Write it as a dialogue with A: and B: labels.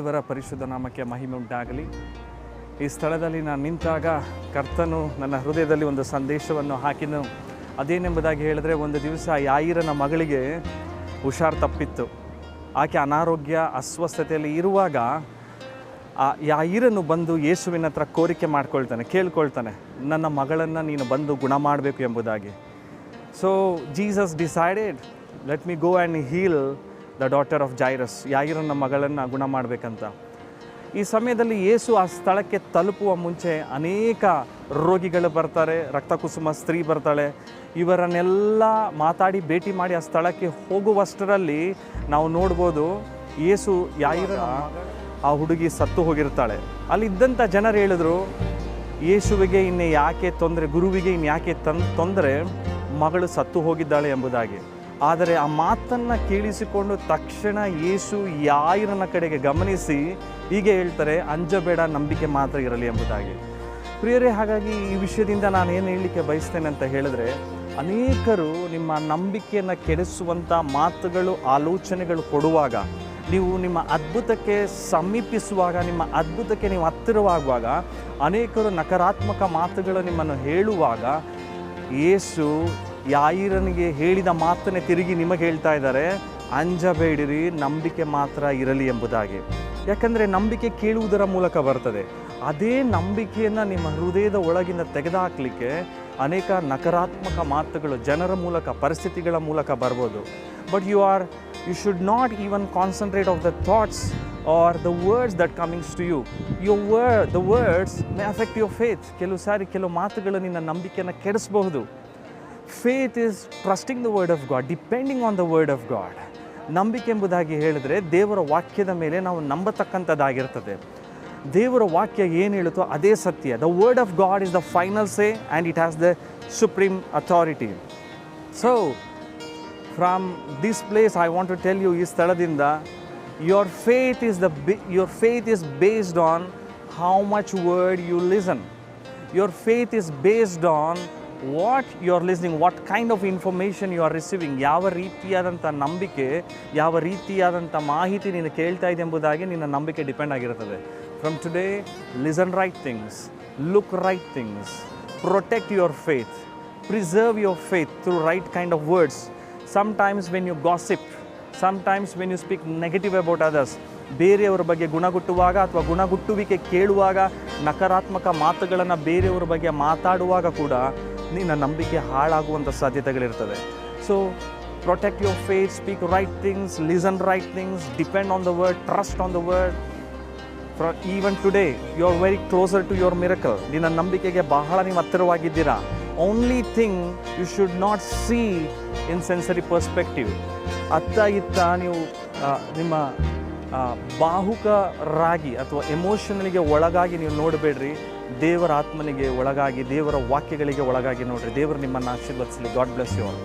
A: ದೇವರ ಪರಿಶುದ್ಧ ನಾಮಕ್ಕೆ ಮಹಿಮೆ ಉಂಟಾಗಲಿ. ಈ ಸ್ಥಳದಲ್ಲಿ ನಾನು ನಿಂತಾಗ ಕರ್ತನು ನನ್ನ ಹೃದಯದಲ್ಲಿ ಒಂದು ಸಂದೇಶವನ್ನು ಹಾಕಿದನು. ಅದೇನೆಂಬುದಾಗಿ ಹೇಳಿದ್ರೆ, ಒಂದು ದಿವಸ ಯಾಯಿರನ ಮಗಳಿಗೆ ಹುಷಾರು ತಪ್ಪಿತ್ತು. ಆಕೆ ಅನಾರೋಗ್ಯ ಅಸ್ವಸ್ಥತೆಯಲ್ಲಿ ಇರುವಾಗ ಆ ಯಾಯಿರನು ಬಂದು ಯೇಸುವಿನ ಹತ್ರ ಕೋರಿಕೆ ಕೇಳ್ಕೊಳ್ತಾನೆ, ನನ್ನ ಮಗಳನ್ನು ನೀನು ಬಂದು ಗುಣ ಮಾಡಬೇಕು ಎಂಬುದಾಗಿ. So Jesus decided, let me go and heal the daughter of Jairus. ಯಾಯಿರನ ಮಗಳನ್ನು ಗುಣ ಮಾಡಬೇಕಂತ. ಈ ಸಮಯದಲ್ಲಿ ಯೇಸು ಆ ಸ್ಥಳಕ್ಕೆ ತಲುಪುವ ಮುಂಚೆ ಅನೇಕ ರೋಗಿಗಳು ಬರ್ತಾರೆ, ರಕ್ತಕುಸುಮ ಸ್ತ್ರೀ ಬರ್ತಾಳೆ. ಇವರನ್ನೆಲ್ಲ ಮಾತಾಡಿ ಭೇಟಿ ಮಾಡಿ ಆ ಸ್ಥಳಕ್ಕೆ ಹೋಗುವಷ್ಟರಲ್ಲಿ ನಾವು ನೋಡ್ಬೋದು, ಯೇಸು ಯಾಯಿರನ ಆ ಹುಡುಗಿ ಸತ್ತು ಹೋಗಿರ್ತಾಳೆ. ಅಲ್ಲಿದ್ದಂಥ ಜನರು ಹೇಳಿದ್ರು, ಯೇಸುವಿಗೆ ಇನ್ನು ಯಾಕೆ ತೊಂದರೆ, ಗುರುವಿಗೆ ಇನ್ನು ಯಾಕೆ ತೊಂದರೆ, ಮಗಳು ಸತ್ತು ಹೋಗಿದ್ದಾಳೆ ಎಂಬುದಾಗಿ. ಆದರೆ ಆ ಮಾತನ್ನು ಕೇಳಿಸಿಕೊಂಡು ತಕ್ಷಣ ಯೇಸು ಯಾಯಿರನ ಕಡೆಗೆ ಗಮನಿಸಿ ಹೀಗೆ ಹೇಳ್ತಾರೆ, ಅಂಜಬೇಡ, ನಂಬಿಕೆ ಮಾತ್ರ ಇರಲಿ ಎಂಬುದಾಗಿ. ಪ್ರಿಯರೇ, ಹಾಗಾಗಿ ಈ ವಿಷಯದಿಂದ ನಾನು ಏನು ಹೇಳಲಿಕ್ಕೆ ಬಯಸ್ತೇನೆ ಅಂತ ಹೇಳಿದ್ರೆ, ಅನೇಕರು ನಿಮ್ಮ ನಂಬಿಕೆಯನ್ನು ಕೆಡಿಸುವಂಥ ಮಾತುಗಳು, ಆಲೋಚನೆಗಳು ಕೊಡುವಾಗ, ನೀವು ನಿಮ್ಮ ಅದ್ಭುತಕ್ಕೆ ಸಮೀಪಿಸುವಾಗ, ನಿಮ್ಮ ಅದ್ಭುತಕ್ಕೆ ನೀವು ಹತ್ತಿರವಾಗುವಾಗ, ಅನೇಕರು ನಕಾರಾತ್ಮಕ ಮಾತುಗಳು ನಿಮ್ಮನ್ನು ಹೇಳುವಾಗ, ಯೇಸು ಯಾಯಿರನಿಗೆ ಹೇಳಿದ ಮಾತನ್ನೇ ತಿರುಗಿ ನಿಮಗೆ ಹೇಳ್ತಾ ಇದ್ದಾರೆ, ಅಂಜಬೇಡಿರಿ, ನಂಬಿಕೆ ಮಾತ್ರ ಇರಲಿ ಎಂಬುದಾಗಿ. ಯಾಕಂದರೆ ನಂಬಿಕೆ ಕೇಳುವುದರ ಮೂಲಕ ಬರ್ತದೆ. ಅದೇ ನಂಬಿಕೆಯನ್ನು ನಿಮ್ಮ ಹೃದಯದ ಒಳಗಿಂದ ತೆಗೆದುಹಾಕಲಿಕ್ಕೆ ಅನೇಕ ನಕಾರಾತ್ಮಕ ಮಾತುಗಳು ಜನರ ಮೂಲಕ, ಪರಿಸ್ಥಿತಿಗಳ ಮೂಲಕ ಬರ್ಬೋದು. But you should not even concentrate on the thoughts or the words that comes to you. The words may affect your faith. ಕೆಲವು ಮಾತುಗಳು ನಿನ್ನ ನಂಬಿಕೆಯನ್ನು ಕೆಡಿಸಬಹುದು. Faith is trusting the word of God, depending on the word of God. ನಂಬಿಕೆ ಎಂಬುದಾಗಿ ಹೇಳಿದ್ರೆ ದೇವರ ವಾಕ್ಯದ ಮೇಲೆ ನಾವು ನಂಬತಕ್ಕಂಥದ್ದಾಗಿರ್ತದೆ. ದೇವರ ವಾಕ್ಯ ಏನು ಹೇಳುತ್ತೋ ಅದೇ ಸತ್ಯ. The word of God is the final say and it has the supreme authority. So from this place I want to tell you, ಈ ಸ್ಥಳದಿಂದ your faith is based on how much word you listen. Your faith is based on what you are listening, what kind of information you are receiving. ಯಾವ ರೀತಿಯಾದಂಥ ನಂಬಿಕೆ, ಯಾವ ರೀತಿಯಾದಂಥ ಮಾಹಿತಿ ನೀನು ಕೇಳ್ತಾ ಇದೆ ಎಂಬುದಾಗಿ ನಿನ್ನ ನಂಬಿಕೆ ಡಿಪೆಂಡ್ ಆಗಿರುತ್ತದೆ. From today, listen right things, look right things, protect your faith, preserve your faith through right kind of words. Sometimes when you gossip, sometimes when you speak negative about others, ಬೇರೆಯವರ ಬಗ್ಗೆ ಗುಣಗುಟ್ಟುವಾಗ ಅಥವಾ ಗುಣಗುಟ್ಟುವಿಕೆ ಕೇಳುವಾಗ, ನಕಾರಾತ್ಮಕ ಮಾತುಗಳನ್ನು ಬೇರೆಯವರ ಬಗ್ಗೆ ಮಾತಾಡುವಾಗ ಕೂಡ ನಿನ್ನ ನಂಬಿಕೆ ಹಾಳಾಗುವಂಥ ಸಾಧ್ಯತೆಗಳಿರ್ತದೆ. So protect your faith, speak right things, listen right things, depend on the word, trust on the word. Even today you are very closer to your miracle. ನಿನ್ನ ನಂಬಿಕೆಗೆ ಬಹಳ ನೀವು ಹತ್ತಿರವಾಗಿದ್ದೀರಾ. Only thing you should not see in sensory perspective. ಅತ್ತ ಇತ್ತ ನೀವು ನಿಮ್ಮ ಬಾಹುಕರಾಗಿ ಅಥವಾ ಎಮೋಷನಲಿಗೆ ಒಳಗಾಗಿ ನೀವು ನೋಡಬೇಡ್ರಿ. ದೇವರ ಆತ್ಮನಿಗೆ ಒಳಗಾಗಿ, ದೇವರ ವಾಕ್ಯಗಳಿಗೆ ಒಳಗಾಗಿ ನೋಡ್ರಿ. ದೇವರು ನಿಮ್ಮನ್ನು ಆಶೀರ್ವದಿಸಲಿ. God bless you all.